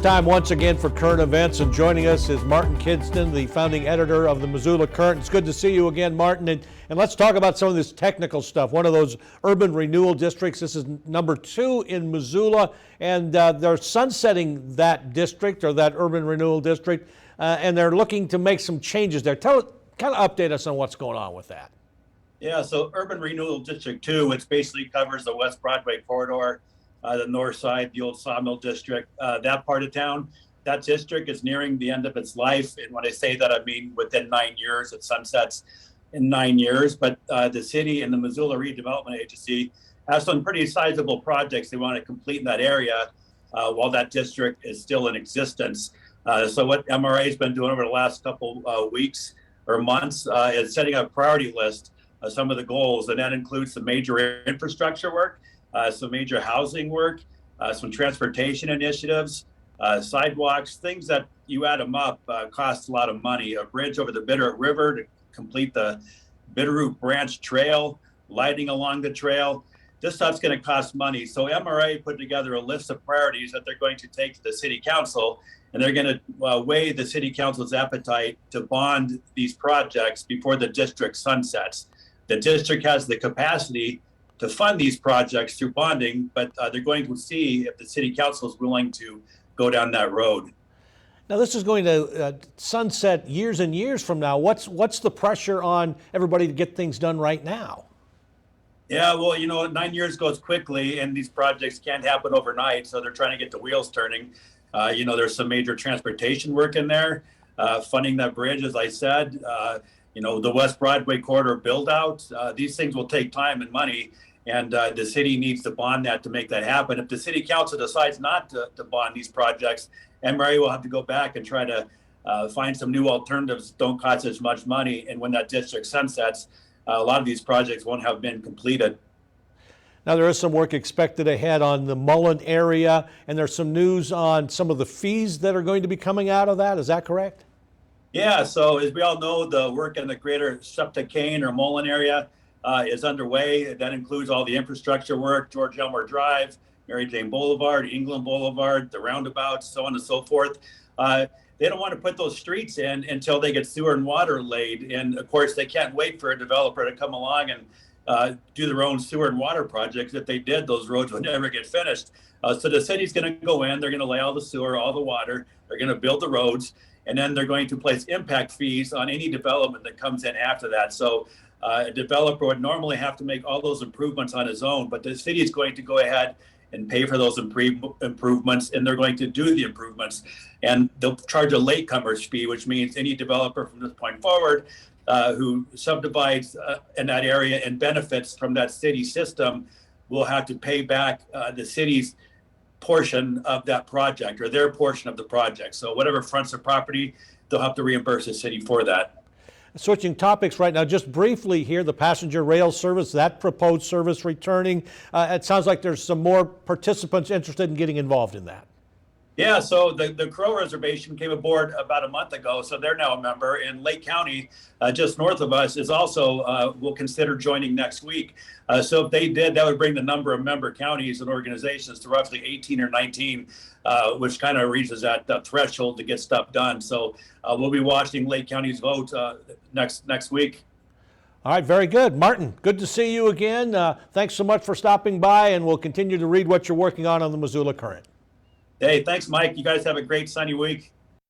time once again for current events, and joining us is Martin Kidston, the founding editor of the Missoula Current. It's good to see you again, Martin, and let's talk about some of this technical stuff. One of those urban renewal districts, this is number 2 in Missoula, and they're sunsetting that district, or that urban renewal district, and they're looking to make some changes there. Kind of update us on what's going on with that. Yeah, so Urban Renewal District 2, which basically covers the West Broadway corridor, the north side, the old Sawmill District, that part of town. That district is nearing the end of its life. And when I say that, I mean within 9 years. It sunsets in 9 years. But the city and the Missoula Redevelopment Agency have some pretty sizable projects they want to complete in that area while that district is still in existence. So what MRA has been doing over the last couple weeks or months is setting a priority list of some of the goals. And that includes some major infrastructure work, some major housing work, some transportation initiatives, sidewalks, things that you add them up cost a lot of money. A bridge over the Bitterroot River to complete the Bitterroot Branch Trail, lighting along the trail. This stuff's going to cost money. So MRA put together a list of priorities that they're going to take to the city council, and they're going to weigh the city council's appetite to bond these projects before the district sunsets. The district has the capacity to fund these projects through bonding, but they're going to see if the city council is willing to go down that road. Now, this is going to sunset years and years from now. What's the pressure on everybody to get things done right now? Yeah, well, 9 years goes quickly, and these projects can't happen overnight, so they're trying to get the wheels turning. There's some major transportation work in there, funding that bridge, as I said. The West Broadway corridor build out. These things will take time and money. And the city needs to bond that to make that happen. If the city council decides not to bond these projects, MRA will have to go back and try to find some new alternatives that don't cost as much money. And when that district sunsets, a lot of these projects won't have been completed. Now, there is some work expected ahead on the Mullan area, and there's some news on some of the fees that are going to be coming out of that. Is that correct? Yeah, so as we all know, the work in the greater Septicane or Mullan area is underway. That includes all the infrastructure work, George Elmer Drive, Mary Jane Boulevard, England Boulevard, the roundabouts, so on and so forth. They don't want to put those streets in until they get sewer and water laid. And of course, they can't wait for a developer to come along and do their own sewer and water projects. If they did, those roads would never get finished. So the city's going to go in, they're going to lay all the sewer, all the water, they're going to build the roads, and then they're going to place impact fees on any development that comes in after that. So a developer would normally have to make all those improvements on his own, but the city is going to go ahead and pay for those improvements, and they're going to do the improvements. And they'll charge a latecomers fee, which means any developer from this point forward who subdivides in that area and benefits from that city system will have to pay back the city's portion of that project, or their portion of the project. So whatever fronts the property, they'll have to reimburse the city for that. Switching topics right now, just briefly here, the passenger rail service, that proposed service returning. It sounds like there's some more participants interested in getting involved in that. Yeah, so the Crow Reservation came aboard about a month ago, so they're now a member. And Lake County, just north of us, is also will consider joining next week. So if they did, that would bring the number of member counties and organizations to roughly 18 or 19, which kind of reaches that threshold to get stuff done. So we'll be watching Lake County's vote next week. All right, very good. Martin, good to see you again. Thanks so much for stopping by, and we'll continue to read what you're working on the Missoula Current. Hey, thanks, Mike. You guys have a great sunny week.